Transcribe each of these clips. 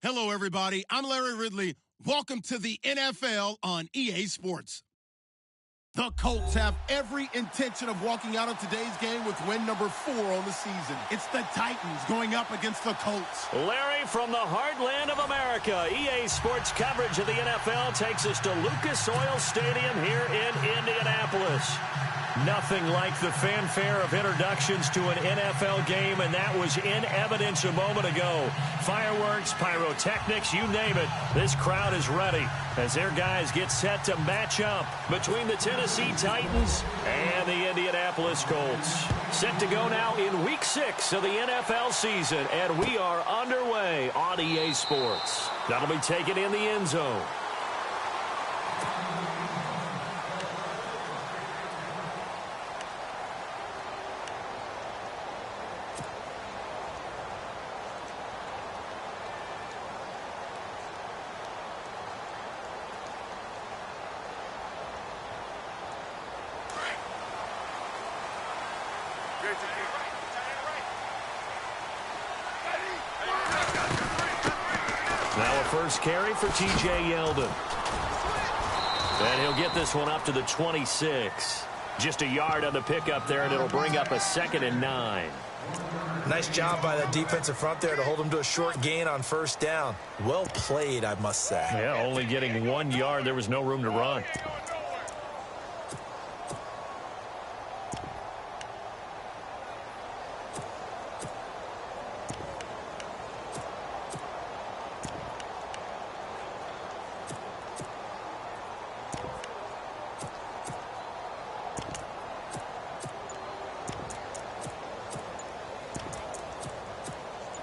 Hello, everybody. I'm Larry Ridley. Welcome to the NFL on EA Sports. The Colts have every intention of walking out of today's game with win number 4 on the season. It's the Titans going up against the Colts. Larry, from the heartland of America, EA Sports coverage of the NFL takes us to Lucas Oil Stadium here in Indianapolis. Nothing like the fanfare of introductions to an NFL game, and that was in evidence a moment ago. Fireworks, pyrotechnics, you name it. This crowd is ready as their guys get set to match up between the Tennessee Titans and the Indianapolis Colts. Set to go now in Week 6 of the NFL season, and we are underway on EA Sports. That'll be taken in the end zone. Now a first carry for T.J. Yeldon. And he'll get this one up to the 26. Just a yard on the pickup there, and it'll bring up a 2nd and 9. Nice job by that defensive front there to hold him to a short gain on first down. Well played, I must say. Yeah, only getting 1 yard. There was no room to run.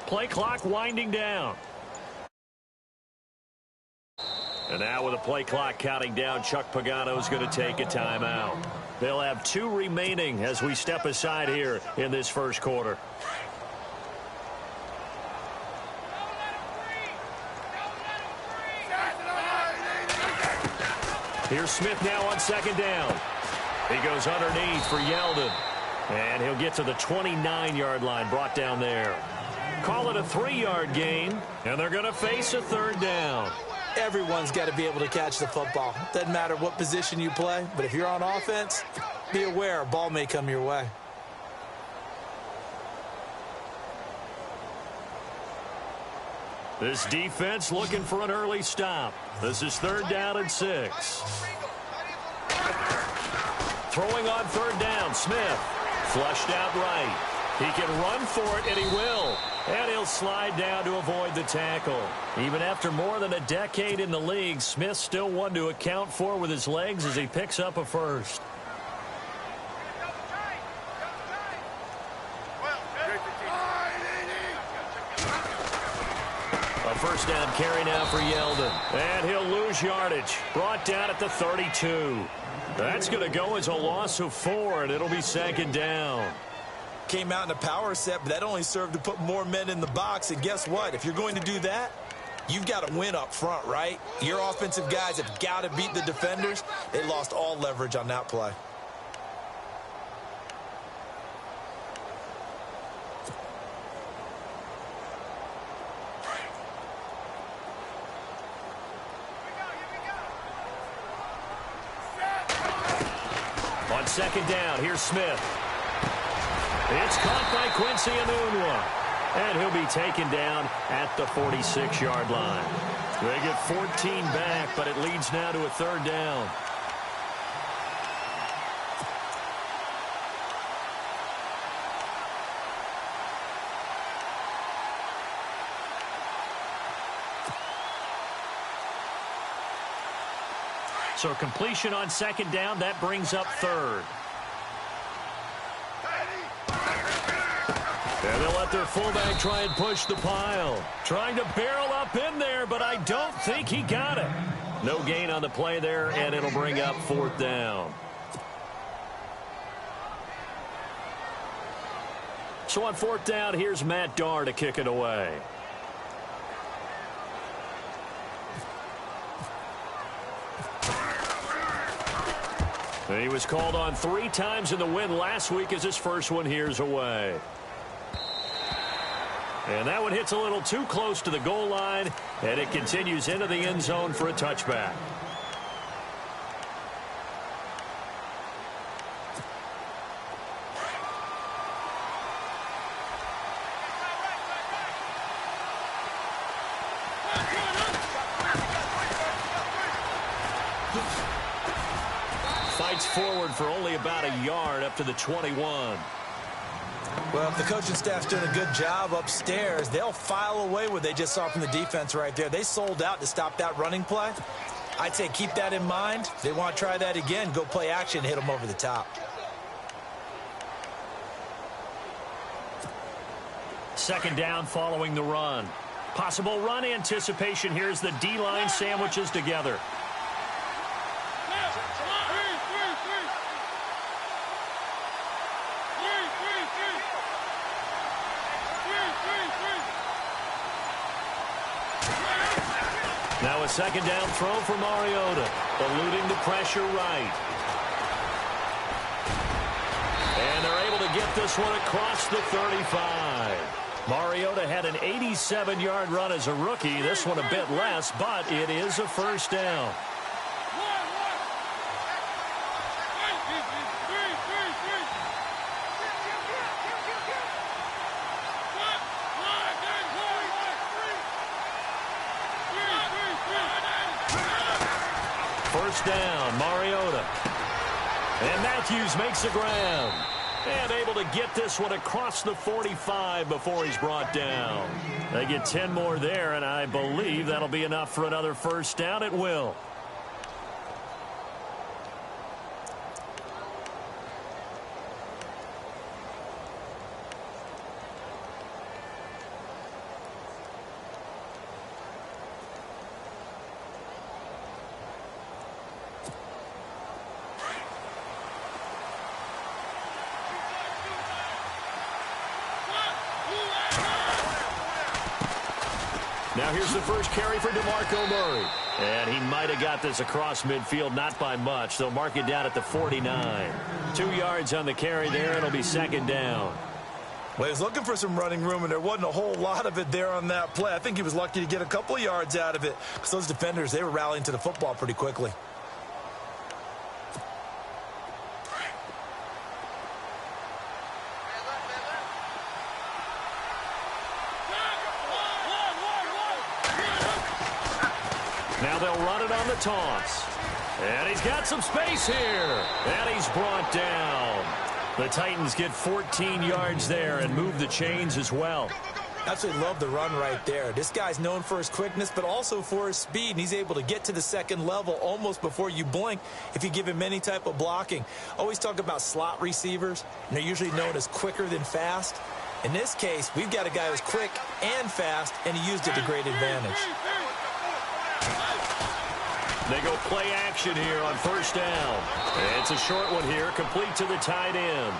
Play clock winding down. And now with the play clock counting down, Chuck Pagano's going to take a timeout. They'll have 2 remaining as we step aside here in this first quarter. Here's Smith now on 2nd down. He goes underneath for Yeldon. And he'll get to the 29-yard line, brought down there. Call it a 3-yard gain, and they're going to face a 3rd down. Everyone's got to be able to catch the football. Doesn't matter what position you play, but if you're on offense, be aware a ball may come your way. This defense looking for an early stop. This is 3rd down and 6. Throwing on 3rd down, Smith. Flushed out right. He can run for it, and he will. And he'll slide down to avoid the tackle. Even after more than a decade in the league, Smith still one to account for with his legs as he picks up a first. A first down carry now for Yeldon. And he'll lose yardage. Brought down at the 32. That's going to go as a loss of 4, and it'll be 2nd down. Came out in a power set, but that only served to put more men in the box. And guess what? If you're going to do that, you've got to win up front, right? Your offensive guys have got to beat the defenders. They lost all leverage on that play. On 2nd down, here's Smith. It's caught by Quincy Enunwa, and he'll be taken down at the 46-yard line. They get 14 back, but it leads now to a 3rd down. So completion on 2nd down, that brings up 3rd. And they'll let their fullback try and push the pile. Trying to barrel up in there, but I don't think he got it. No gain on the play there, and it'll bring up 4th down. So on 4th down, here's Matt Darr to kick it away. He was called on 3 times in the win last week as his first one here's away. And that one hits a little too close to the goal line, and it continues into the end zone for a touchback. Fights forward for only about a yard up to the 21. Well, if the coaching staff's doing a good job upstairs, they'll file away what they just saw from the defense right there. They sold out to stop that running play. I'd say keep that in mind. If they want to try that again, go play action, hit them over the top. Second down following the run. Possible run anticipation. Here's the D-line sandwiches together. Now a second down throw for Mariota, eluding the pressure right. And they're able to get this one across the 35. Mariota had an 87-yard run as a rookie. This one a bit less, but it is a first down. First down, Mariota. And Matthews makes the ground. And able to get this one across the 45 before he's brought down. They get 10 more there, and I believe that'll be enough for another first down. It will. Now here's the first carry for DeMarco Murray. And he might have got this across midfield, not by much. They'll mark it down at the 49. 2 yards on the carry there. It'll be second down. Well, he was looking for some running room, and there wasn't a whole lot of it there on that play. I think he was lucky to get a couple of yards out of it because those defenders, they were rallying to the football pretty quickly. Now they'll run it on the toss. And he's got some space here. And he's brought down. The Titans get 14 yards there and move the chains as well. Absolutely love the run right there. This guy's known for his quickness, but also for his speed. And he's able to get to the second level almost before you blink if you give him any type of blocking. Always talk about slot receivers, and they're usually known as quicker than fast. In this case, we've got a guy who's quick and fast, and he used it to great advantage. They go play action here on first down. It's a short one here, complete to the tight end.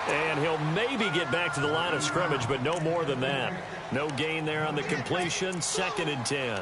And he'll maybe get back to the line of scrimmage, but no more than that. No gain there on the completion, 2nd and 10.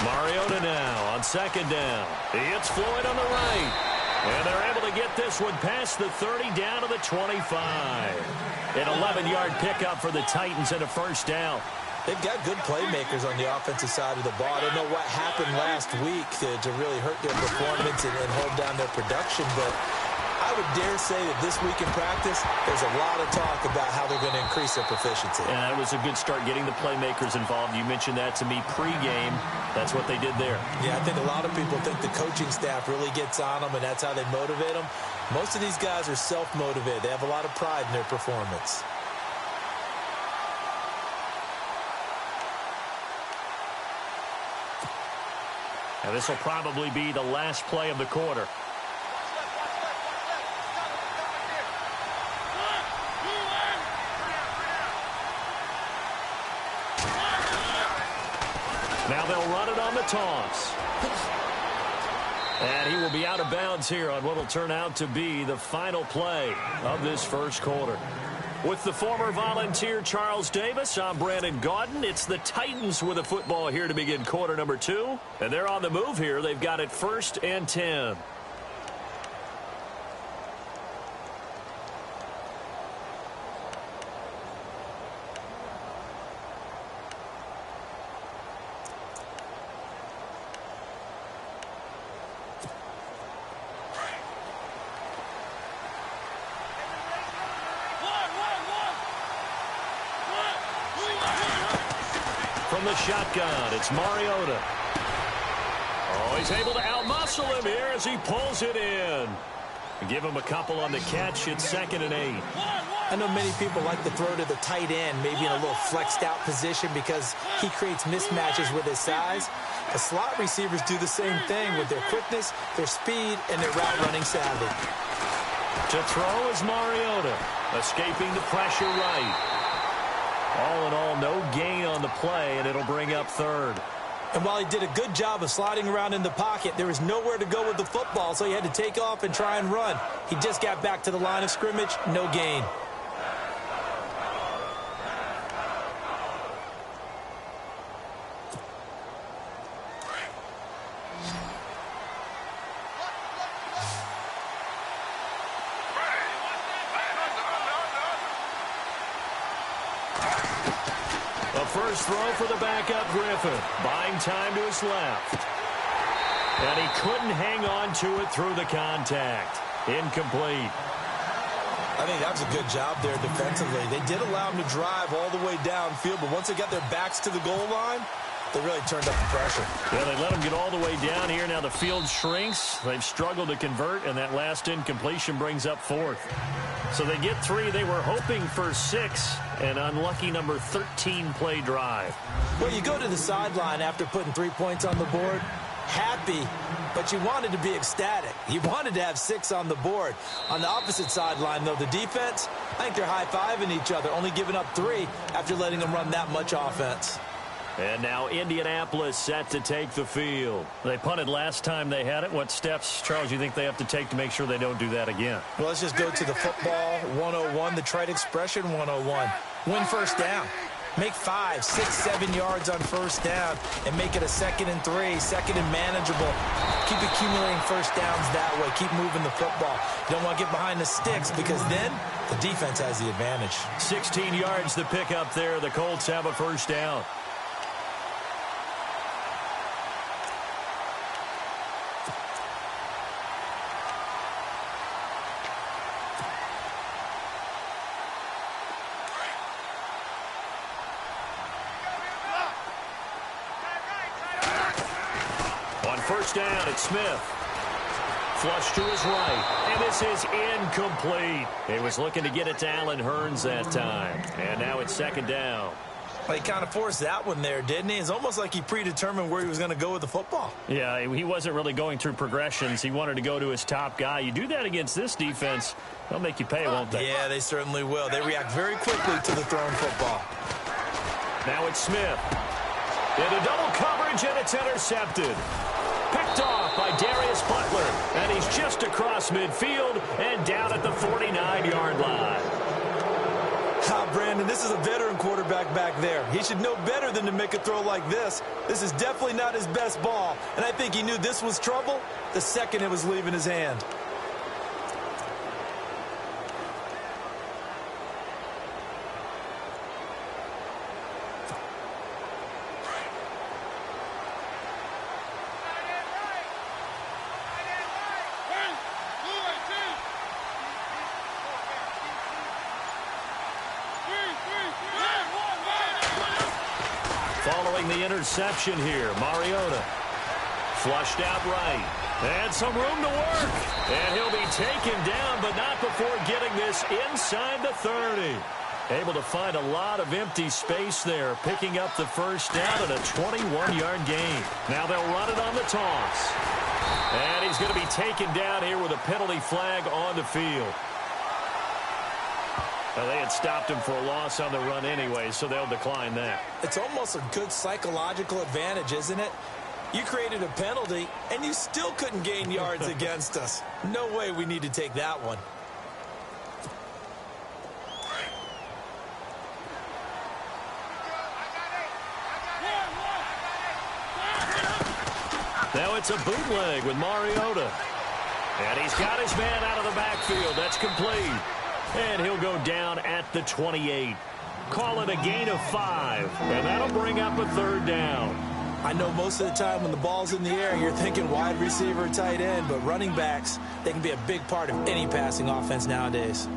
Mariota now on second down. It's Floyd on the right. And they're able to get this one past the 30 down to the 25. An 11-yard pickup for the Titans and a first down. They've got good playmakers on the offensive side of the ball. I don't know what happened last week to really hurt their performance and hold down their production, but I would dare say that this week in practice, there's a lot of talk about how they're going to increase their proficiency. Yeah, it was a good start getting the playmakers involved. You mentioned that to me pregame. That's what they did there. Yeah, I think a lot of people think the coaching staff really gets on them, and that's how they motivate them. Most of these guys are self-motivated. They have a lot of pride in their performance. And this will probably be the last play of the quarter. Now they'll run it on the toss. And he will be out of bounds here on what will turn out to be the final play of this first quarter. With the former Volunteer Charles Davis, I'm Brandon Gaudin. It's the Titans with the football here to begin quarter number 2. And they're on the move here. They've got it 1st and 10. From the shotgun, it's Mariota. Oh, he's able to outmuscle him here as he pulls it in. Give him a couple on the catch. It's 2nd and 8. I know many people like to throw to the tight end, maybe in a little flexed out position because he creates mismatches with his size. The slot receivers do the same thing with their quickness, their speed, and their route running savvy. To throw is Mariota, escaping the pressure right. All in all, no gain on the play, and it'll bring up 3rd. And while he did a good job of sliding around in the pocket, there was nowhere to go with the football, so he had to take off and try and run. He just got back to the line of scrimmage, no gain. First throw for the backup Griffin. Buying time to his left. And he couldn't hang on to it through the contact. Incomplete. I think that was a good job there defensively. They did allow him to drive all the way downfield, but once they got their backs to the goal line, they really turned up the pressure. Yeah, they let him get all the way down here. Now the field shrinks. They've struggled to convert, and that last incompletion brings up 4th. So they get 3. They were hoping for 6. An unlucky number 13 play drive. Well, you go to the sideline after putting 3 points on the board, happy, but you wanted to be ecstatic. You wanted to have 6 on the board. On the opposite sideline, though, the defense, I think they're high-fiving each other, only giving up 3 after letting them run that much offense. And now Indianapolis set to take the field. They punted last time they had it. What steps, Charles, you think they have to take to make sure they don't do that again? Well, let's just go to the football 101, the trite expression 101. Win first down. Make 5, 6, 7 yards on first down and make it a 2nd and 3, 2nd and manageable. Keep accumulating first downs that way. Keep moving the football. You don't want to get behind the sticks because then the defense has the advantage. 16 yards to pick up there. The Colts have a first down. First down, it's Smith. Flush to his right, and this is incomplete. He was looking to get it to Allen Hurns that time, and now it's 2nd down. Well, he kind of forced that one there, didn't he? It's almost like he predetermined where he was going to go with the football. Yeah, he wasn't really going through progressions. He wanted to go to his top guy. You do that against this defense, they'll make you pay, won't they? Yeah, they certainly will. They react very quickly to the thrown football. Now it's Smith. Into double coverage, and it's intercepted. Picked off by Darius Butler, and he's just across midfield and down at the 49-yard line. Brandon, this is a veteran quarterback back there. He should know better than to make a throw like this. This is definitely not his best ball, and I think he knew this was trouble the second it was leaving his hand. Following the interception here, Mariota flushed out right. And some room to work. And he'll be taken down, but not before getting this inside the 30. Able to find a lot of empty space there, picking up the first down in a 21-yard gain. Now they'll run it on the toss. And he's going to be taken down here with a penalty flag on the field. Well, they had stopped him for a loss on the run anyway, so they'll decline that. It's almost a good psychological advantage, isn't it? You created a penalty, and you still couldn't gain yards against us. No way we need to take that one. Now it's a bootleg with Mariota. And he's got his man out of the backfield. That's complete. And he'll go down at the 28. Call it a gain of 5. And that'll bring up a third down. I know most of the time when the ball's in the air, you're thinking wide receiver, tight end, but running backs, they can be a big part of any passing offense nowadays.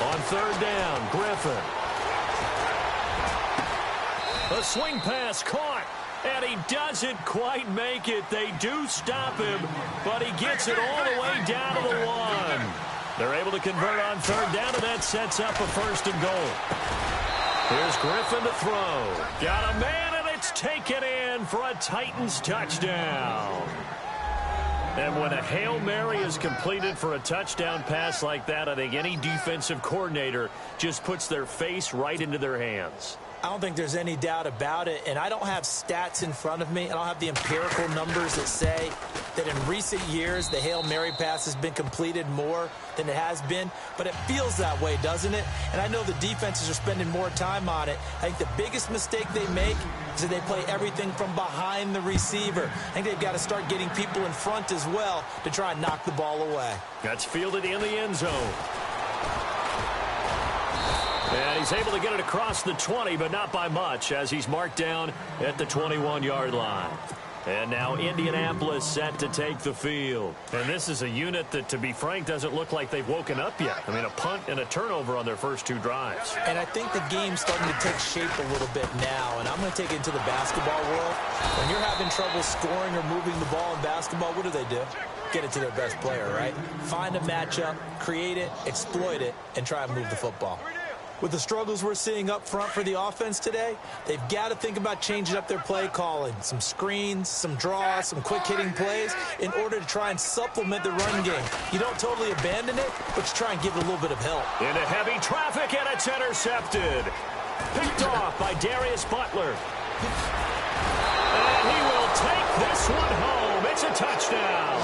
On third down, Griffin. A swing pass caught, and he doesn't quite make it. They do stop him, but he gets it all the way down to the 1. They're able to convert on third down, and that sets up a first and goal. Here's Griffin to throw. Got a man, and it's taken in for a Titans touchdown. And when a Hail Mary is completed for a touchdown pass like that, I think any defensive coordinator just puts their face right into their hands. I don't think there's any doubt about it, and I don't have stats in front of me. I don't have the empirical numbers that say that in recent years the Hail Mary pass has been completed more than it has been, but it feels that way, doesn't it? And I know the defenses are spending more time on it. I think the biggest mistake they make is that they play everything from behind the receiver. I think they've got to start getting people in front as well to try and knock the ball away. That's fielded in the end zone. And he's able to get it across the 20, but not by much, as he's marked down at the 21-yard line. And now Indianapolis set to take the field. And this is a unit that, to be frank, doesn't look like they've woken up yet. I mean, a punt and a turnover on their first 2 drives. And I think the game's starting to take shape a little bit now, and I'm going to take it into the basketball world. When you're having trouble scoring or moving the ball in basketball, what do? Get it to their best player, right? Find a matchup, create it, exploit it, and try and move the football. With the struggles we're seeing up front for the offense today, they've got to think about changing up their play calling. Some screens, some draws, some quick-hitting plays in order to try and supplement the run game. You don't totally abandon it, but you try and give it a little bit of help. Into heavy traffic, and it's intercepted. Picked off by Darius Butler. And he will take this one home. It's a touchdown.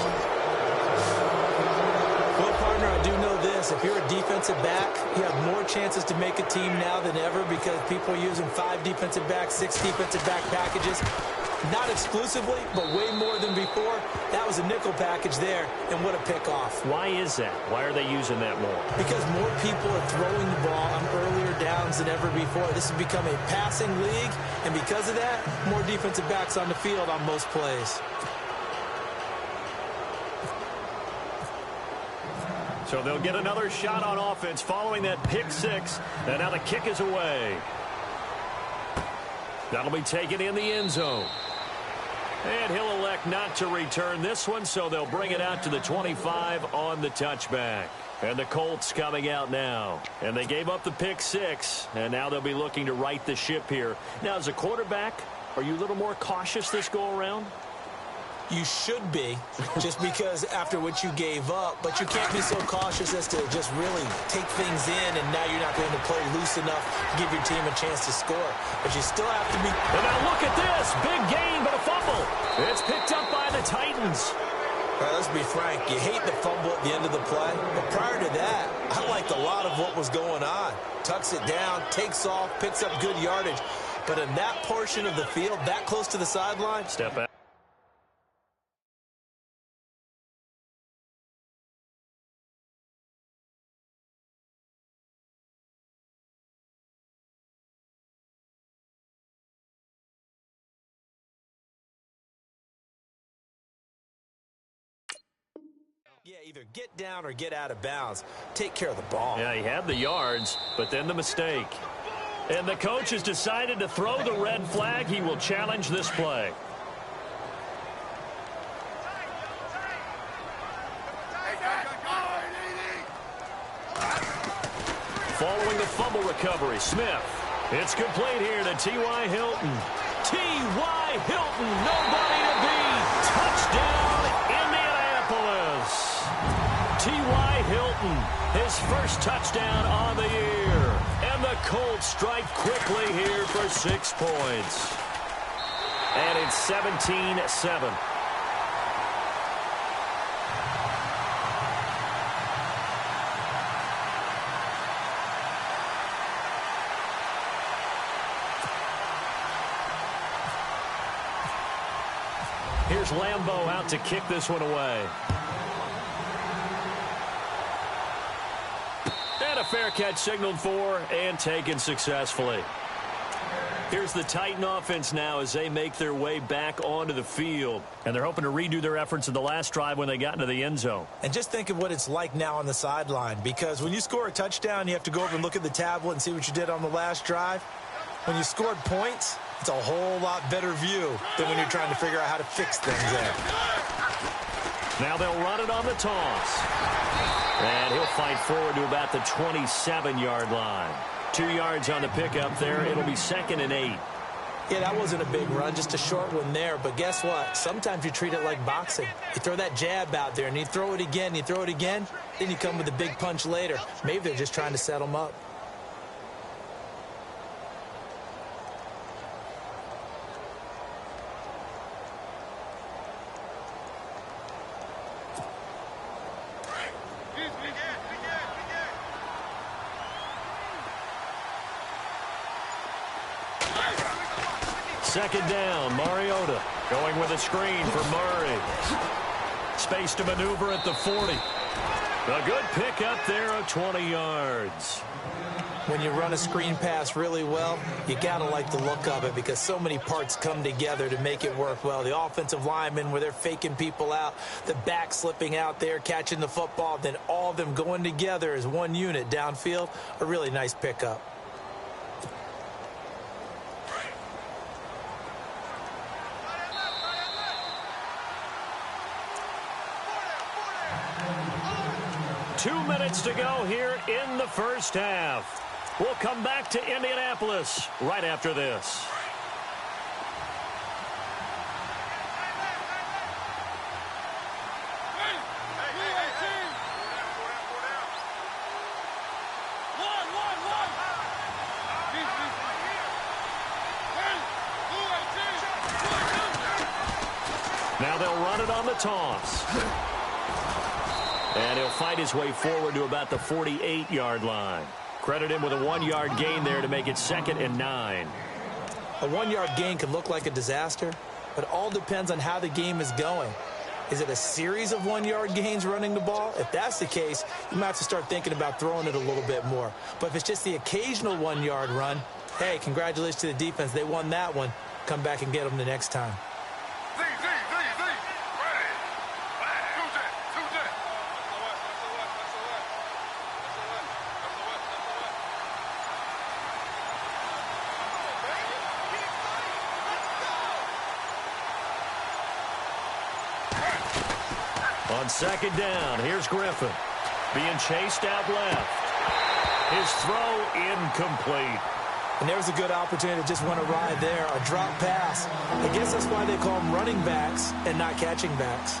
Well, partner, I do know this. If you're a defensive back, you have more chances to make a team now than ever because people are using 5 defensive backs, 6 defensive back packages. Not exclusively, but way more than before. That was a nickel package there, and what a pickoff. Why is that? Why are they using that more? Because more people are throwing the ball on earlier downs than ever before. This has become a passing league, and because of that, more defensive backs on the field on most plays. So they'll get another shot on offense following that pick 6. And now the kick is away. That'll be taken in the end zone. And he'll elect not to return this one, so they'll bring it out to the 25 on the touchback. And the Colts coming out now. And they gave up the pick 6, and now they'll be looking to right the ship here. Now, as a quarterback, are you a little more cautious this go-around? You should be, just because after what you gave up, but you can't be so cautious as to just really take things in, and now you're not going to play loose enough to give your team a chance to score. But you still have to be. And now look at this. Big gain, but a fumble. It's picked up by the Titans. All right, let's be frank. You hate the fumble at the end of the play, but prior to that, I liked a lot of what was going on. Tucks it down, takes off, picks up good yardage. But in that portion of the field, that close to the sideline, step back. Yeah, either get down or get out of bounds. Take care of the ball. Yeah, he had the yards, but then the mistake. And the coach has decided to throw the red flag. He will challenge this play. Following the fumble recovery, Smith. It's complete here to T.Y. Hilton. T.Y. Hilton, nobody to beat. Touchdown, Indianapolis. T.Y. Hilton, his first touchdown on the year. And the Colts strike quickly here for 6 points. And it's 17-7. Here's Lambeau out to kick this one away. And a fair catch signaled for and taken successfully. Here's the Titan offense now as they make their way back onto the field. And they're hoping to redo their efforts in the last drive when they got into the end zone. And just think of what it's like now on the sideline, because when you score a touchdown, you have to go over and look at the tablet and see what you did on the last drive. When you scored points, it's a whole lot better view than when you're trying to figure out how to fix things there. Now they'll run it on the toss. And he'll fight forward to about the 27-yard line. 2 yards on the pickup there. It'll be 2nd and 8. Yeah, that wasn't a big run, just a short one there. But guess what? Sometimes you treat it like boxing. You throw that jab out there, and you throw it again, you throw it again, then you come with a big punch later. Maybe they're just trying to set them up. Second down, Mariota going with a screen for Murray. Space to maneuver at the 40. A good pickup there of 20 yards. When you run a screen pass really well, you got to like the look of it because so many parts come together to make it work well. The offensive linemen where they're faking people out, the back slipping out there, catching the football, then all of them going together as one unit downfield. A really nice pickup. Two minutes to go here in the first half. We'll come back to Indianapolis right after this. Now they'll run it on the toss. And he'll fight his way forward to about the 48-yard line. Credit him with a 1-yard gain there to make it 2nd and 9. A 1-yard gain can look like a disaster, but all depends on how the game is going. Is it a series of 1-yard gains running the ball? If that's the case, you might have to start thinking about throwing it a little bit more. But if it's just the occasional 1-yard run, hey, congratulations to the defense. They won that one. Come back and get them the next time. On second down, here's Griffin. Being chased out left. His throw incomplete. And there's a good opportunity to just want to ride there, a drop pass. I guess that's why they call them running backs and not catching backs.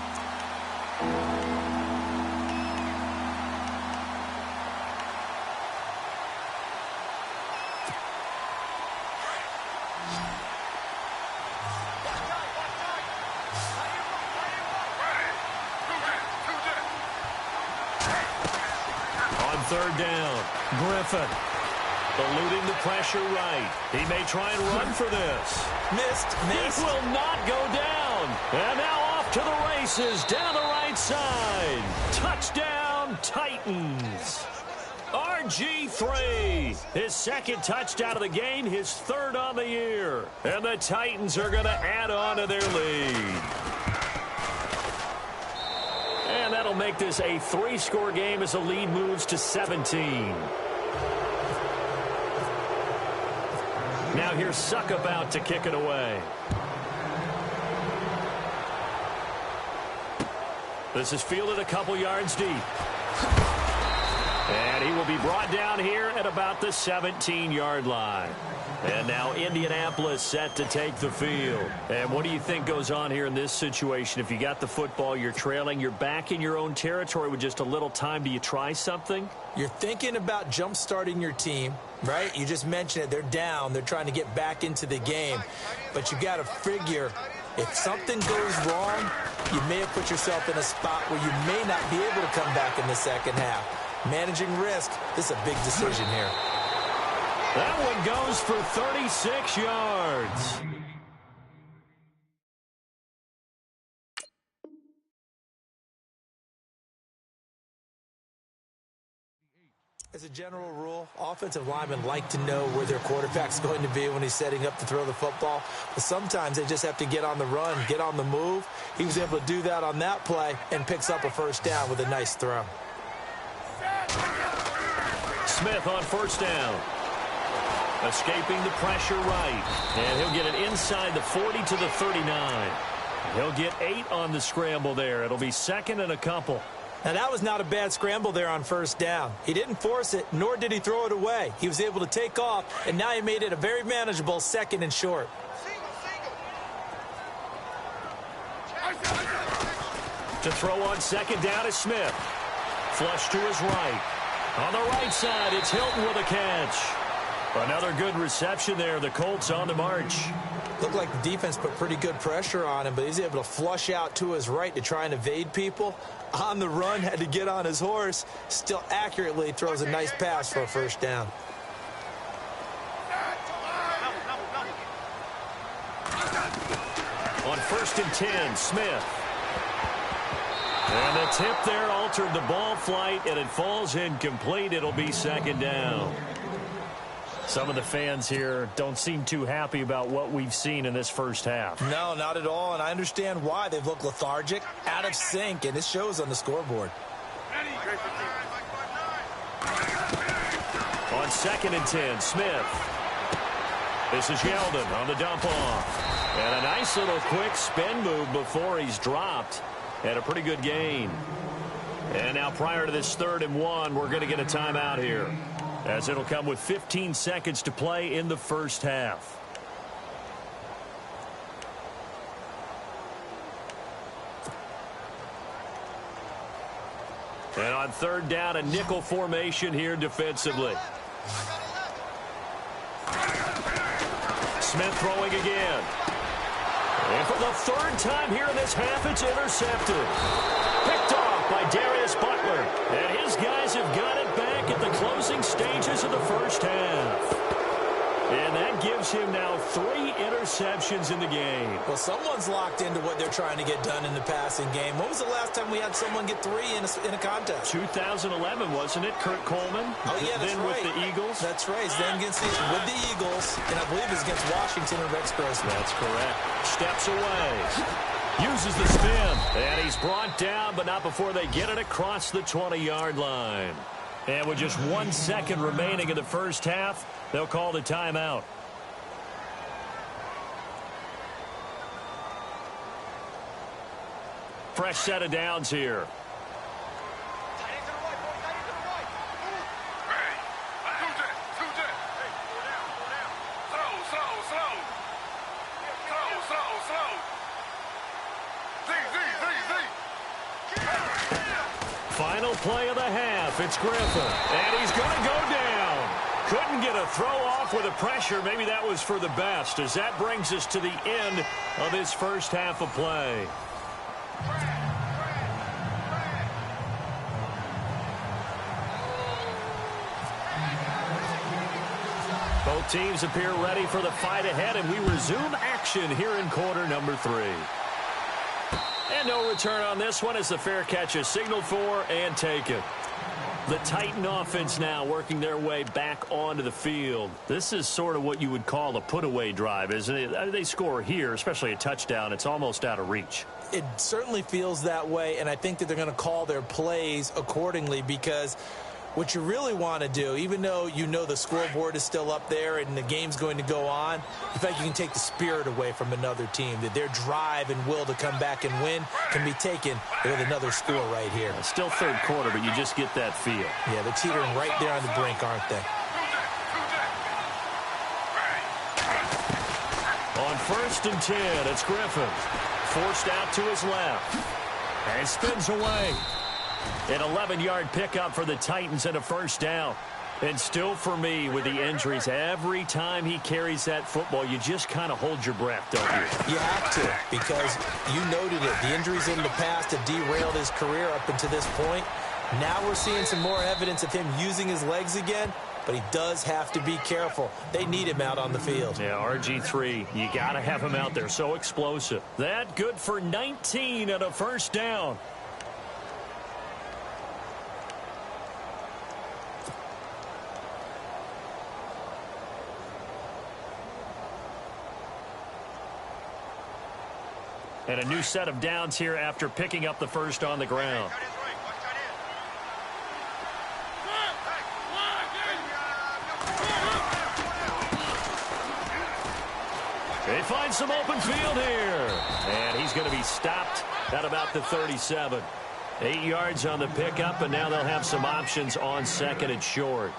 Third down, Griffin eluding the pressure right. He may try and run for this. Missed. He will not go down. And now off to the races down the right side. Touchdown, Titans. RG3, his 2nd touchdown of the game, his 3rd on the year. And the Titans are going to add on to their lead. And that'll that'll make this a 3-score game as the lead moves to 17. Now here's Suckup out to kick it away. This is fielded a couple yards deep. And he will be brought down here at about the 17-yard line. And now Indianapolis set to take the field. And what do you think goes on here in this situation? If you got the football, you're trailing, you're back in your own territory with just a little time. Do you try something? You're thinking about jump-starting your team, right? You just mentioned it. They're down. They're trying to get back into the game. But you got to figure, if something goes wrong, you may have put yourself in a spot where you may not be able to come back in the second half. Managing risk, this is a big decision here. That one goes for 36 yards. As a general rule, offensive linemen like to know where their quarterback's going to be when he's setting up to throw the football. But sometimes they just have to get on the run, get on the move. He was able to do that on that play and picks up a first down with a nice throw. Smith on first down. Escaping the pressure right. And he'll get it inside the 40 to the 39. He'll get 8 on the scramble there. It'll be second and a couple. Now, that was not a bad scramble there on first down. He didn't force it, nor did he throw it away. He was able to take off, and now he made it a very manageable second and short. To throw on second down is Smith. Flush to his right. On the right side, it's Hilton with a catch. Another good reception there. The Colts on the march. Looked like the defense put pretty good pressure on him, but he's able to flush out to his right to try and evade people. On the run, had to get on his horse. Still accurately throws a nice pass for a first down. On 1st and 10, Smith. And the tip there altered the ball flight, and it falls incomplete. It'll be second down. Some of the fans here don't seem too happy about what we've seen in this first half. No, not at all, and I understand why. They've looked lethargic, out of sync, and it shows on the scoreboard. On 2nd and 10, Smith. This is Yeldon on the dump off. And a nice little quick spin move before he's dropped. And a pretty good gain. And now prior to this 3rd and 1, we're going to get a timeout here, as it'll come with 15 seconds to play in the first half. And on 3rd down, a nickel formation here defensively. Smith throwing again. And for the 3rd time here in this half, it's intercepted. Picked off by Darius Butler. And his guys have got it back at the closing stages of the first half. And that gives him now 3 interceptions in the game. Well, someone's locked into what they're trying to get done in the passing game. When was the last time we had someone get 3 in a contest? 2011, wasn't it? Kurt Coleman? Oh, yeah, that's then right. With the Eagles? That's right. Then with the Eagles, and I believe it's against Washington and Rex Grossman. That's correct. Steps away. Uses the spin. And he's brought down, but not before they get it across the 20-yard line. And with just 1 second remaining in the first half, they'll call the timeout. Fresh set of downs here. Final play of the half. It's Griffin. And he's going to go down. Couldn't get a throw off with the pressure. Maybe that was for the best, as that brings us to the end of this first half of play. Both teams appear ready for the fight ahead, and we resume action here in quarter number 3. And no return on this one as the fair catch is signaled for and taken. The Titan offense now working their way back onto the field. This is sort of what you would call a put-away drive, isn't it? They score here, especially a touchdown. It's almost out of reach. It certainly feels that way, and I think that they're going to call their plays accordingly, because what you really want to do, even though you know the scoreboard is still up there and the game's going to go on, you think you can take the spirit away from another team, that their drive and will to come back and win can be taken with another score right here. Still third quarter, but you just get that feel. Yeah, they're teetering right there on the brink, aren't they? On 1st and 10, it's Griffin. Forced out to his left. And spins away. An 11-yard pickup for the Titans and a first down. And still for me, with the injuries, every time he carries that football, you just kind of hold your breath, don't you? You have to, because you noted it. The injuries in the past have derailed his career up until this point. Now we're seeing some more evidence of him using his legs again, but he does have to be careful. They need him out on the field. Yeah, RG3, you got to have him out there. So explosive. That good for 19 and a first down. And a new set of downs here after picking up the first on the ground. They find some open field here. And he's going to be stopped at about the 37. 8 yards on the pickup, and now they'll have some options on 2nd and short.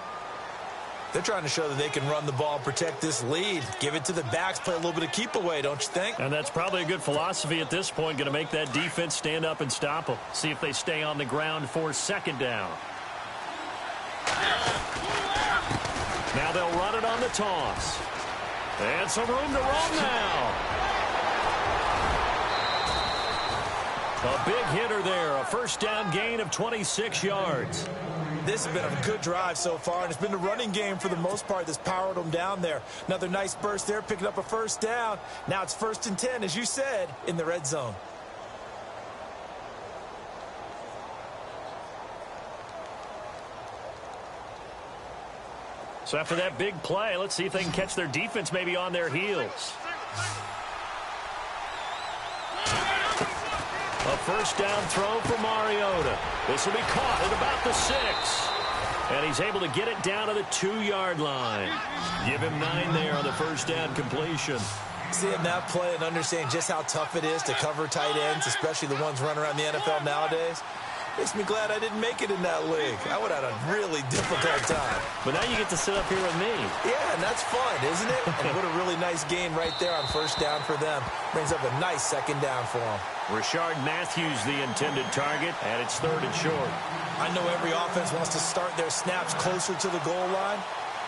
They're trying to show that they can run the ball and protect this lead. Give it to the backs, play a little bit of keep away, don't you think? And that's probably a good philosophy at this point, going to make that defense stand up and stop them. See if they stay on the ground for 2nd down. Now they'll run it on the toss. And some room to roam now. A big hitter there, a first down gain of 26 yards. This has been a good drive so far, and it's been the running game for the most part that's powered them down there. Another nice burst there, picking up a first down. Now it's 1st and 10, as you said, in the red zone. So after that big play, let's see if they can catch their defense maybe on their heels. A first down throw for Mariota. This will be caught at about the 6. And he's able to get it down to the 2-yard line. Give him 9 there on the first down completion. Seeing that play and understanding just how tough it is to cover tight ends, especially the ones running around the NFL nowadays, makes me glad I didn't make it in that league. I would have had a really difficult time. But now you get to sit up here with me. Yeah, and that's fun, isn't it? And what a really nice gain right there on first down for them. Brings up a nice 2nd down for them. Rashard Matthews the intended target, and it's 3rd and short. I know every offense wants to start their snaps closer to the goal line,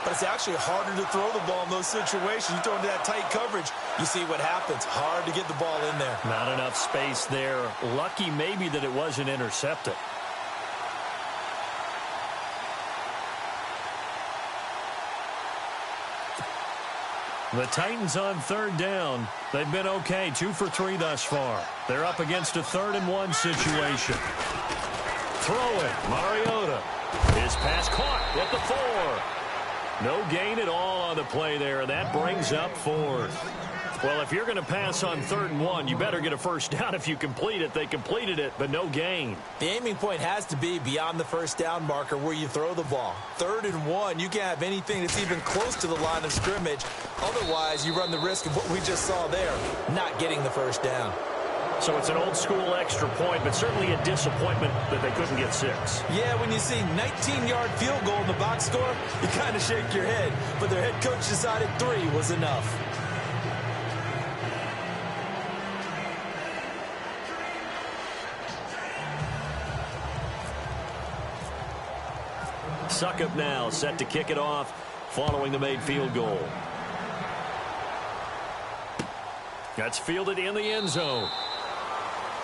but it's actually harder to throw the ball in those situations. You throw into that tight coverage, you see what happens. Hard to get the ball in there. Not enough space there. Lucky maybe that it wasn't intercepted. The Titans on 3rd down. They've been okay, 2 for 3 thus far. They're up against a 3rd and 1 situation. Throw it, Mariota. His pass caught at the 4. No gain at all on the play there, and that brings up 4th. Well, if you're going to pass on 3rd and 1, you better get a first down if you complete it. They completed it, but no gain. The aiming point has to be beyond the first down marker where you throw the ball. 3rd and 1, you can't have anything that's even close to the line of scrimmage. Otherwise, you run the risk of what we just saw there, not getting the first down. So it's an old-school extra point, but certainly a disappointment that they couldn't get 6. Yeah, when you see 19-yard field goal in the box score, you kind of shake your head. But their head coach decided 3 was enough. Suckup now, set to kick it off following the made field goal. That's fielded in the end zone.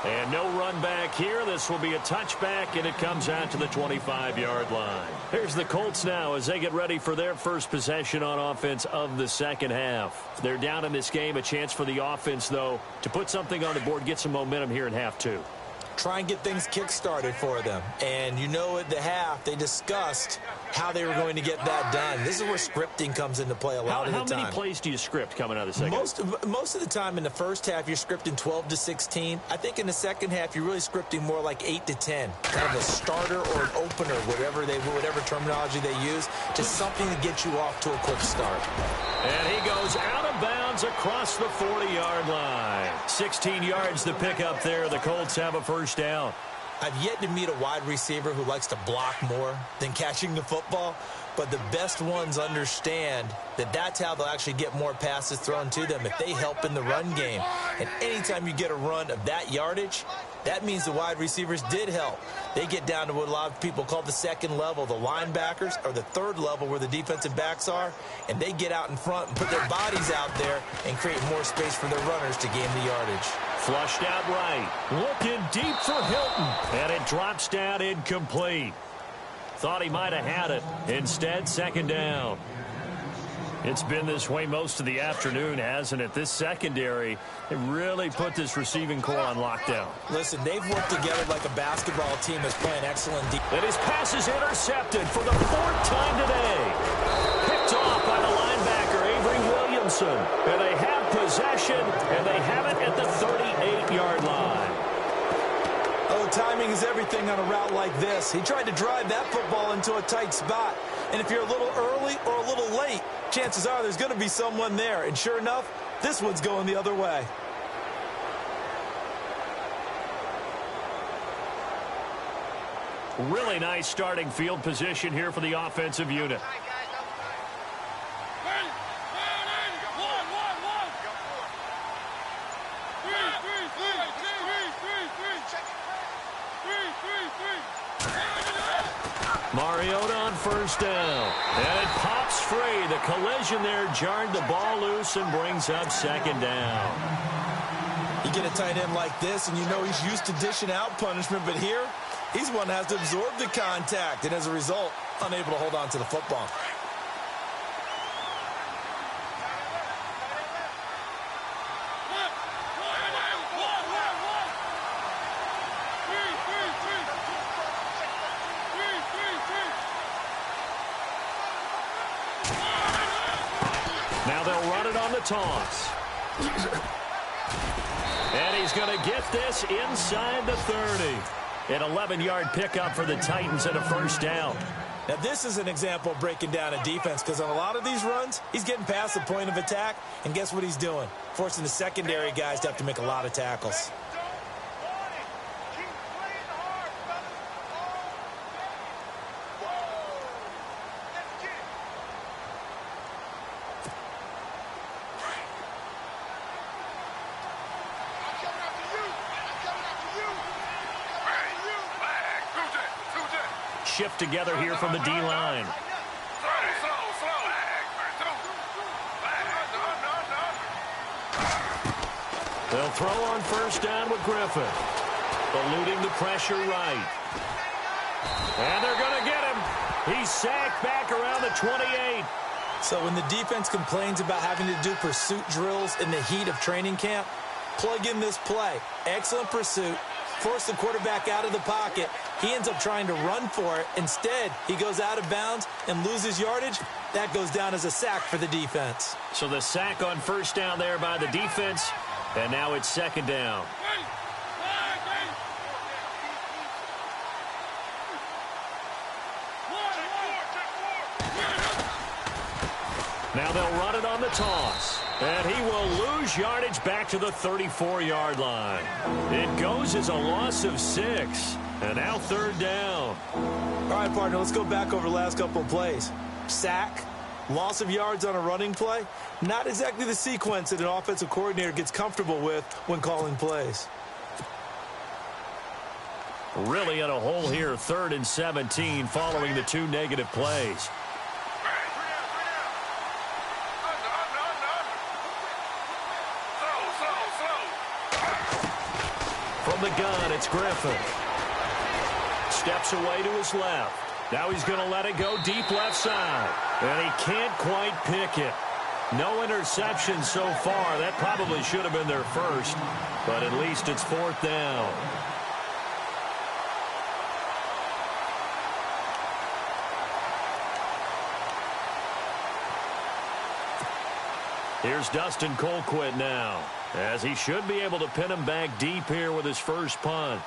And no run back here. This will be a touchback, and it comes out to the 25-yard line. Here's the Colts now as they get ready for their first possession on offense of the second half. They're down in this game. A chance for the offense, though, to put something on the board, get some momentum here in half 2. Try and get things kick-started for them. And you know at the half, they discussed how they were going to get that done. This is where scripting comes into play a lot of the time. How many plays do you script coming out of the second? Most of the time in the first half, you're scripting 12 to 16. I think in the second half, you're really scripting more like 8 to 10. Kind of a starter or an opener, whatever terminology they use, just something to get you off to a quick start. And he goes out of bounds across the 40-yard line. 16 yards to pick up there. The Colts have a first down. I've yet to meet a wide receiver who likes to block more than catching the football, but the best ones understand that that's how they'll actually get more passes thrown to them if they help in the run game. And anytime you get a run of that yardage, that means the wide receivers did help. They get down to what a lot of people call the second level, the linebackers, or the third level where the defensive backs are, and they get out in front and put their bodies out there and create more space for their runners to gain the yardage. Flushed out right. Looking deep for Hilton. And it drops down incomplete. Thought he might have had it. Instead, second down. It's been this way most of the afternoon, hasn't it? This secondary, it really put this receiving core on lockdown. Listen, they've worked together like a basketball team that's playing excellent defense. And his pass is intercepted for the fourth time today. Picked off by the linebacker, Avery Williamson. And they have possession, and they have it at the 38-yard line. Oh, timing is everything on a route like this. He tried to drive that football into a tight spot. And if you're a little early or a little late, chances are there's going to be someone there. And sure enough, this one's going the other way. Really nice starting field position here for the offensive unit. Mariota on first down. And it pops free. The collision there jarred the ball loose and brings up second down. You get a tight end like this, and you know he's used to dishing out punishment, but here, he's one that has to absorb the contact, and as a result, unable to hold on to the football. Now they'll run it on the toss. And he's going to get this inside the 30. An 11-yard pickup for the Titans and a first down. Now this is an example of breaking down a defense, because on a lot of these runs, he's getting past the point of attack, and guess what he's doing? Forcing the secondary guys to have to make a lot of tackles. Shift together here from the D-line. They'll throw on first down with Griffin. Eluding the pressure right. And they're going to get him. He's sacked back around the 28. So when the defense complains about having to do pursuit drills in the heat of training camp, plug in this play. Excellent pursuit. Force the quarterback out of the pocket. He ends up trying to run for it. Instead, he goes out of bounds and loses yardage. That goes down as a sack for the defense. So the sack on first down there by the defense, and now it's second down. Now they'll run it on the toss. And he will lose yardage back to the 34-yard line. It goes as a loss of 6. And now third down. All right, partner, let's go back over the last couple of plays. Sack, loss of yards on a running play. Not exactly the sequence that an offensive coordinator gets comfortable with when calling plays. Really in a hole here, 3rd and 17 following the 2 negative plays. From the gun, it's Griffin. Steps away to his left. Now he's going to let it go deep left side. And he can't quite pick it. No interception so far. That probably should have been their first. But at least it's 4th down. Here's Dustin Colquitt now, as he should be able to pin him back deep here with his first punt.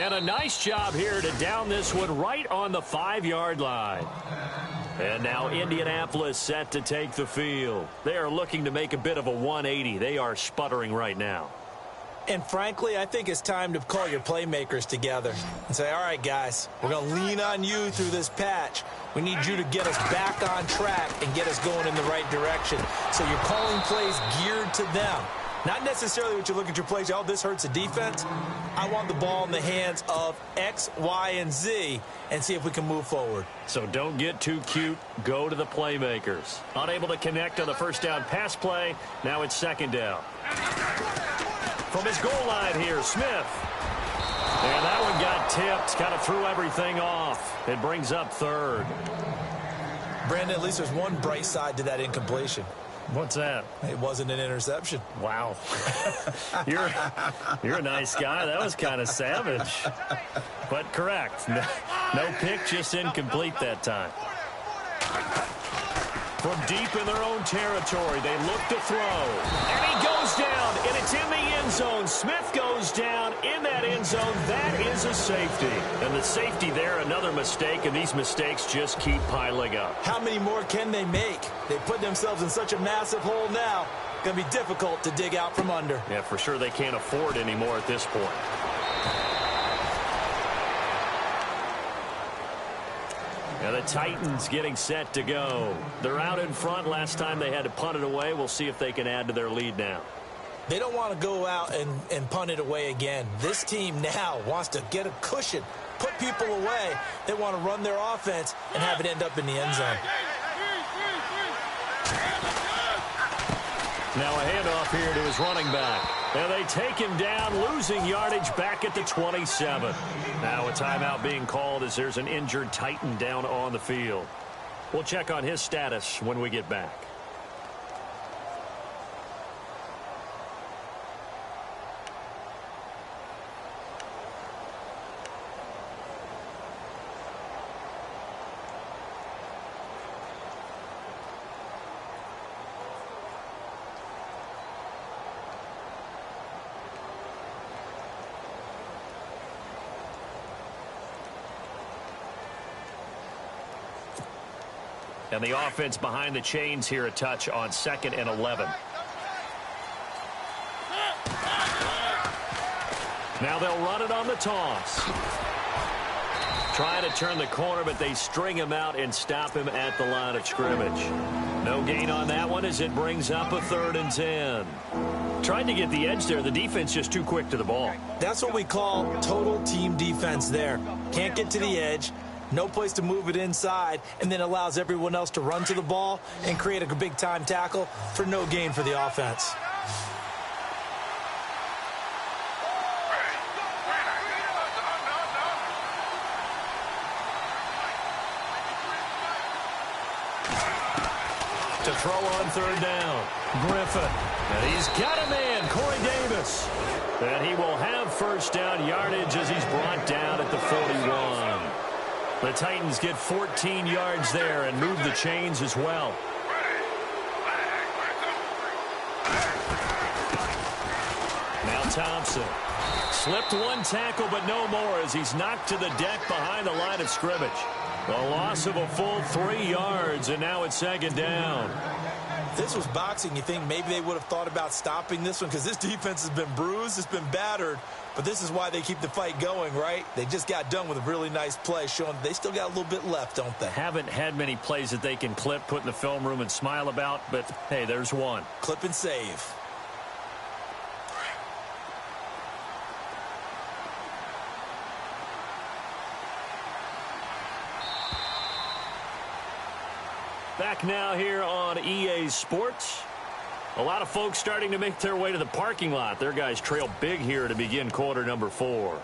And a nice job here to down this one right on the 5-yard line. And now Indianapolis set to take the field. They are looking to make a bit of a 180. They are sputtering right now. And frankly, I think it's time to call your playmakers together and say, all right, guys, we're going to lean on you through this patch. We need you to get us back on track and get us going in the right direction. So you're calling plays geared to them. Not necessarily what you look at your plays, oh, this hurts the defense. I want the ball in the hands of X, Y, and Z and see if we can move forward. So don't get too cute. Go to the playmakers. Unable to connect on the first down pass play. Now it's second down. From his goal line here, Smith. And that one got tipped. Kind of threw everything off. It brings up third. Brandon, at least there's one bright side to that incompletion. What's that? It wasn't an interception. Wow. You're a nice guy. That was kind of savage. But correct. No pick, just incomplete that time. From deep in their own territory, they look to throw. And he goes down, and it's in the end zone. Smith goes down in that end zone. That is a safety. And the safety there, another mistake, and these mistakes just keep piling up. How many more can they make? They put themselves in such a massive hole now. Going to be difficult to dig out from under. Yeah, for sure they can't afford anymore at this point. Now the Titans getting set to go. They're out in front. Last time they had to punt it away. We'll see if they can add to their lead now. They don't want to go out and punt it away again. This team now wants to get a cushion, put people away. They want to run their offense and have it end up in the end zone. Now a handoff here to his running back. And they take him down, losing yardage back at the 27. Now a timeout being called as there's an injured Titan down on the field. We'll check on his status when we get back. And the offense behind the chains here a touch on 2nd and 11. Now they'll run it on the toss. Trying to turn the corner, but they string him out and stop him at the line of scrimmage. No gain on that one as it brings up a 3rd and 10. Trying to get the edge there. The defense just too quick to the ball. That's what we call total team defense there. Can't get to the edge. No place to move it inside, and then allows everyone else to run to the ball and create a big-time tackle for no gain for the offense. To throw on 3rd down, Griffin. And he's got a man, Corey Davis. And he will have first down yardage as he's brought down at the 41. The Titans get 14 yards there and move the chains as well. Now Thompson. Slipped one tackle, but no more as he's knocked to the deck behind the line of scrimmage. The loss of a full 3 yards, and now it's 2nd down. If this was boxing, you think maybe they would have thought about stopping this one because this defense has been bruised, it's been battered. But this is why they keep the fight going, right? They just got done with a really nice play, showing they still got a little bit left, don't they? Haven't had many plays that they can clip, put in the film room, and smile about, but, hey, there's one. Clip and save. Back now here on EA Sports. A lot of folks starting to make their way to the parking lot. Their guys trail big here to begin quarter number 4.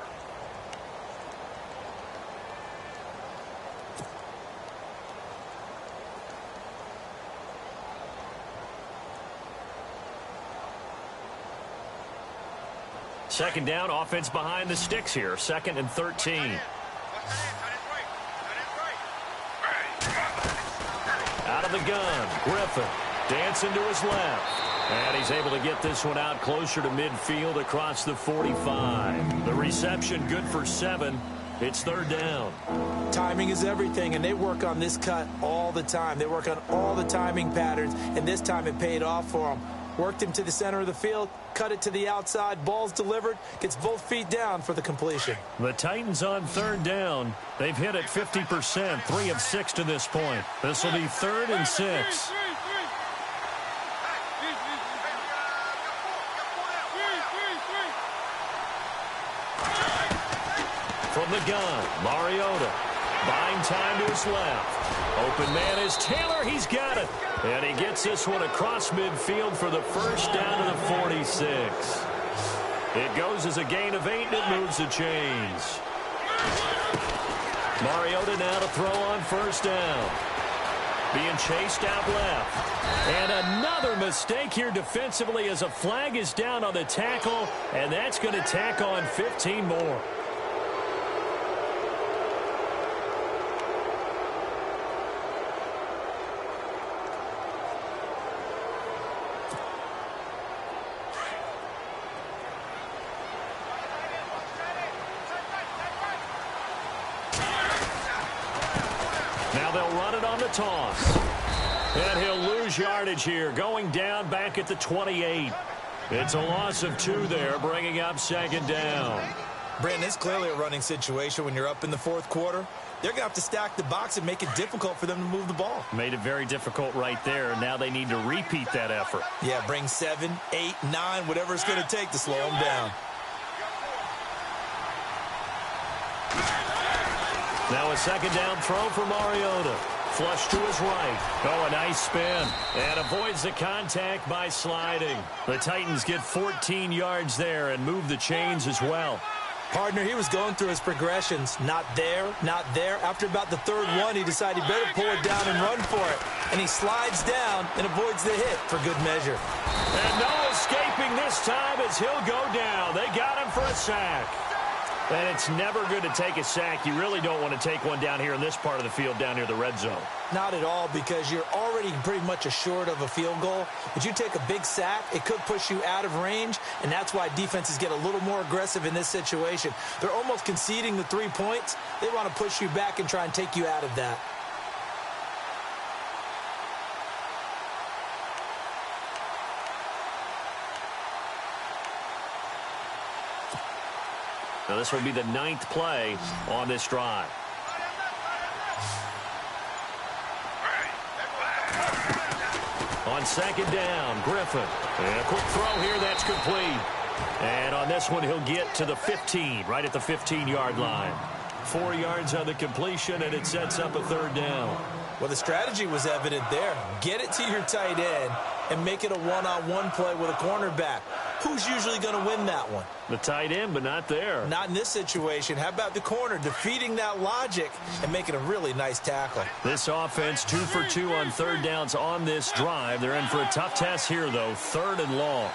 Second down, offense behind the sticks here. 2nd and 13. Out of the gun, Griffin dancing to his left. And he's able to get this one out closer to midfield across the 45. The reception good for 7. It's 3rd down. Timing is everything, and they work on this cut all the time. They work on all the timing patterns, and this time it paid off for them. Worked him to the center of the field, cut it to the outside, ball's delivered, gets both feet down for the completion. The Titans on 3rd down. They've hit it 50%, 3 of 6 to this point. This will be 3rd and 6. From the gun, Mariota. Buying time to his left. Open man is Taylor. He's got it. And he gets this one across midfield for the first down to the 46. It goes as a gain of 8, and it moves the chains. Mariota now to throw on 1st down. Being chased out left. And another mistake here defensively as a flag is down on the tackle, and that's going to tack on 15 more. Now they'll run it on the toss. And he'll lose yardage here, going down back at the 28. It's a loss of 2 there, bringing up 2nd down. Brandon, it's clearly a running situation when you're up in the 4th quarter. They're going to have to stack the box and make it difficult for them to move the ball. Made it very difficult right there. Now they need to repeat that effort. Yeah, bring 7, 8, 9, whatever it's going to take to slow them down. Now a 2nd down throw for Mariota. Flush to his right. Oh, a nice spin. And avoids the contact by sliding. The Titans get 14 yards there and move the chains as well. Partner, he was going through his progressions. Not there, not there. After about the 3rd one, he decided he better pull it down and run for it. And he slides down and avoids the hit for good measure. And no escaping this time as he'll go down. They got him for a sack. And it's never good to take a sack. You really don't want to take one down here in this part of the field, down near the red zone. Not at all, because you're already pretty much assured of a field goal. But you take a big sack, it could push you out of range, and that's why defenses get a little more aggressive in this situation. They're almost conceding the 3 points. They want to push you back and try and take you out of that. Now this will be the 9th play on this drive. On 2nd down, Griffin. And a quick throw here, that's complete. And on this one, he'll get to the 15, right at the 15-yard line. 4 yards on the completion, and it sets up a 3rd down. Well, the strategy was evident there. Get it to your tight end and make it a one-on-one play with a cornerback. Who's usually going to win that one? The tight end, but not there. Not in this situation. How about the corner defeating that logic and making a really nice tackle? This offense 2 for 2 on 3rd downs on this drive. They're in for a tough test here, though. 3rd and long.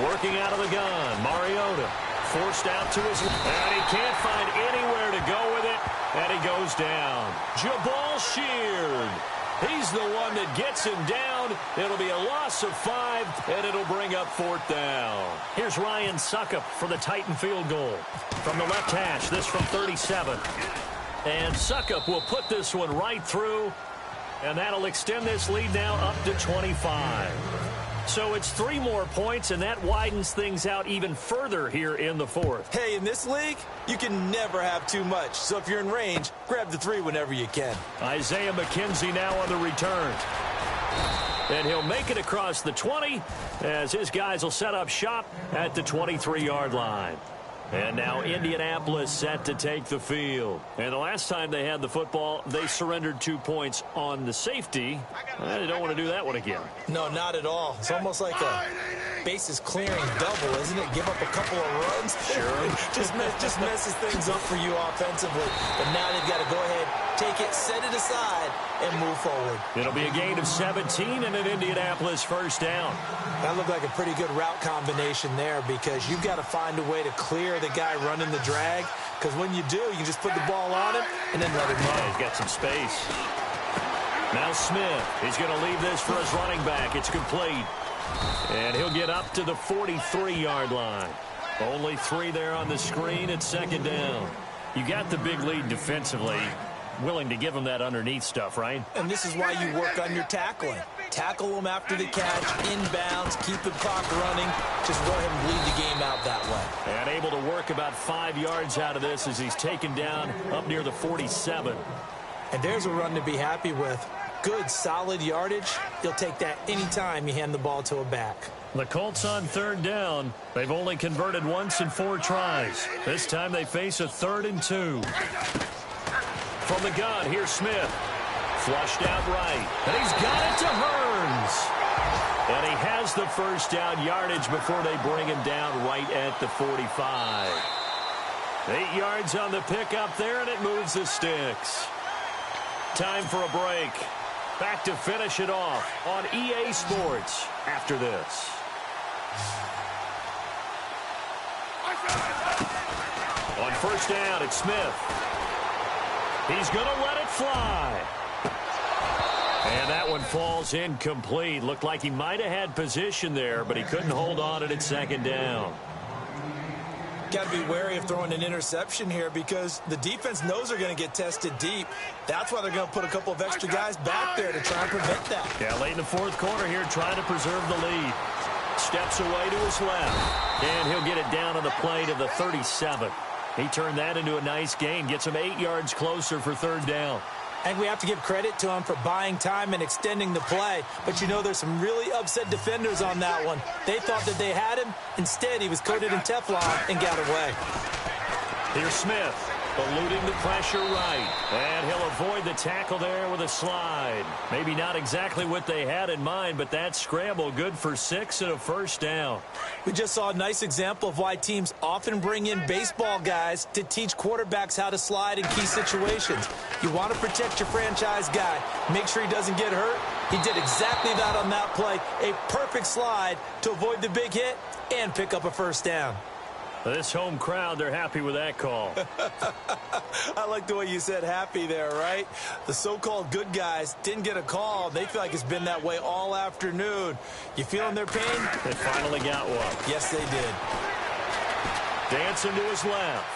Working out of the gun, Mariota. Forced out to his left. And he can't find anywhere to go with it. And he goes down. Jabal Sheard. He's the one that gets him down. It'll be a loss of 5, and it'll bring up 4th down. Here's Ryan Suckup for the Titan field goal. From the left hash, this from 37. And Suckup will put this one right through, and that'll extend this lead now up to 25. So it's 3 more points, and that widens things out even further here in the 4th. Hey, in this league, you can never have too much. So if you're in range, grab the 3 whenever you can. Isaiah McKenzie now on the return. And he'll make it across the 20 as his guys will set up shop at the 23-yard line. And now Indianapolis set to take the field. And the last time they had the football, they surrendered 2 points on the safety. They don't want to do that one again. No, not at all. It's almost like a bases clearing double, isn't it? Give up a couple of runs. Sure. just messes things up for you offensively. But now they've got to go ahead take it, set it aside, and move forward. It'll be a gain of 17 and an Indianapolis first down. That looked like a pretty good route combination there because you've got to find a way to clear the guy running the drag, because when you do, you just put the ball on him and then let him run. Yeah, he's got some space. Now Smith, he's going to leave this for his running back. It's complete. And he'll get up to the 43-yard line. Only 3 there on the screen. It's second down. You got the big lead defensively. Willing to give him that underneath stuff, right? And this is why you work on your tackling. Tackle him after the catch, inbounds, keep the clock running. Just let him bleed the game out that way. And able to work about 5 yards out of this as he's taken down up near the 47. And there's a run to be happy with. Good, solid yardage. He'll take that anytime you hand the ball to a back. The Colts on third down. They've only converted once in 4 tries. This time they face a 3rd and 2. From the gun, here's Smith. Flushed out right. And he's got it to Hearns. And he has the first down yardage before they bring him down right at the 45. 8 yards on the pickup there, and it moves the sticks. Time for a break. Back to finish it off on EA Sports after this. On first down, it's Smith. He's going to let it fly. And that one falls incomplete. Looked like he might have had position there, but he couldn't hold on at second down. Got to be wary of throwing an interception here because the defense knows they're going to get tested deep. That's why they're going to put a couple of extra guys back there to try and prevent that. Yeah, late in the 4th quarter here, trying to preserve the lead. Steps away to his left, and he'll get it down on the play to the 37. He turned that into a nice gain, gets him 8 yards closer for 3rd down. And we have to give credit to him for buying time and extending the play. But, you know, there's some really upset defenders on that one. They thought that they had him. Instead, he was coated in Teflon and got away. Here's Smith, eluding the pressure right. And he'll avoid the tackle there with a slide. Maybe not exactly what they had in mind, but that scramble good for 6 and a first down. We just saw a nice example of why teams often bring in baseball guys to teach quarterbacks how to slide in key situations. You want to protect your franchise guy. Make sure he doesn't get hurt. He did exactly that on that play. A perfect slide to avoid the big hit and pick up a first down. This home crowd, they're happy with that call. I like the way you said happy there, right? The so-called good guys didn't get a call. They feel like it's been that way all afternoon. You feeling their pain? They finally got one. Yes, they did. Dancing to his left.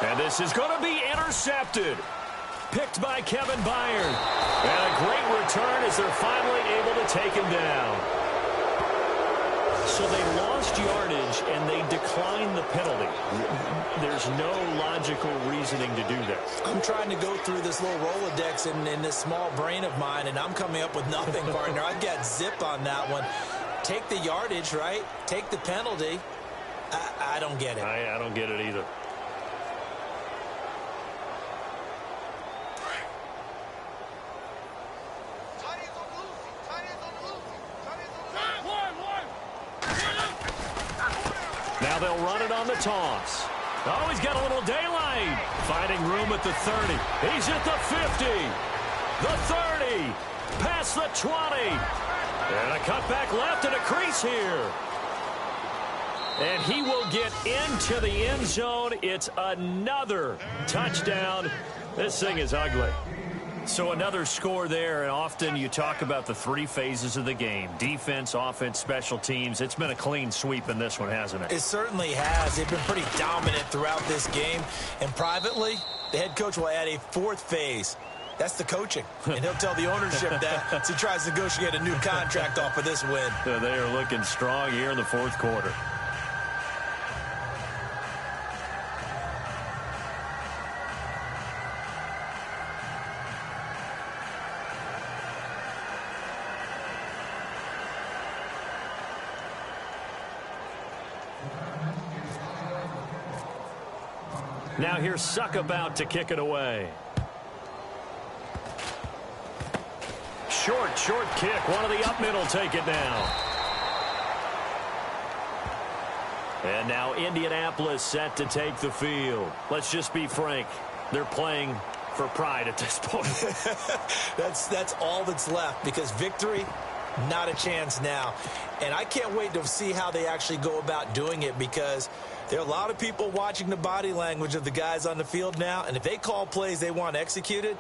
And this is going to be intercepted. Picked by Kevin Byard. And a great return as they're finally able to take him down. So they lost yardage, and they declined the penalty. There's no logical reasoning to do that. I'm trying to go through this little Rolodex in this small brain of mine, and I'm coming up with nothing, partner. I've got zip on that one. Take the yardage, right? Take the penalty. I don't get it. I don't get it either. Now they'll run it on the toss. Oh, he's got a little daylight. Finding room at the 30. He's at the 50. The 30. Past the 20. And a cutback left and a crease here. And he will get into the end zone. It's another touchdown. This thing is ugly. So another score there, and often you talk about the 3 phases of the game. Defense, offense, special teams. It's been a clean sweep in this one, hasn't it? It certainly has. They've been pretty dominant throughout this game. And privately, the head coach will add a 4th phase. That's the coaching. And he'll tell the ownership that as he tries to negotiate a new contract off of this win. So they are looking strong here in the 4th quarter. Now here's Suck about to kick it away. Short kick. One of the up middle take it down. And now Indianapolis set to take the field. Let's just be frank. They're playing for pride at this point. That's all that's left, because victory, not a chance now. And I can't wait to see how they actually go about doing it, because there are a lot of people watching the body language of the guys on the field now, and if they call plays they want executed,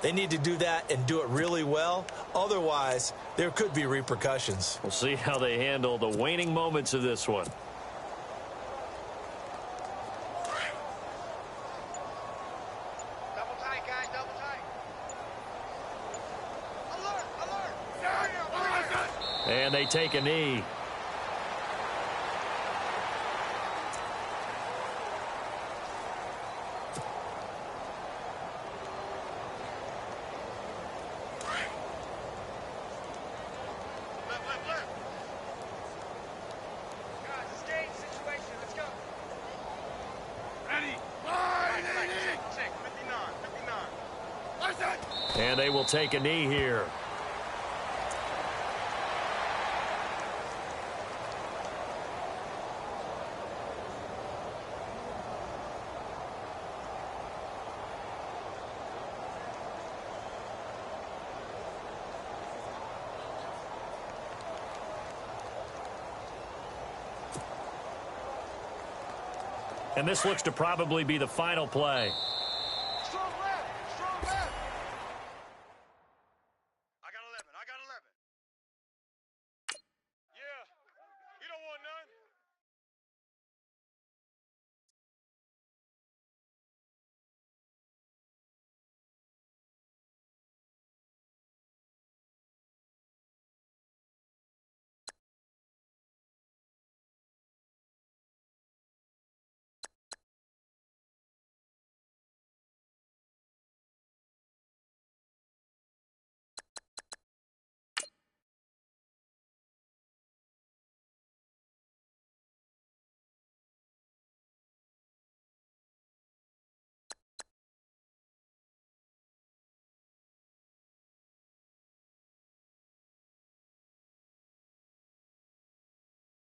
they need to do that and do it really well. Otherwise, there could be repercussions. We'll see how they handle the waning moments of this one. Double tight, guys, double tight. Alert, alert. And they take a knee. And they will take a knee here. And this looks to probably be the final play.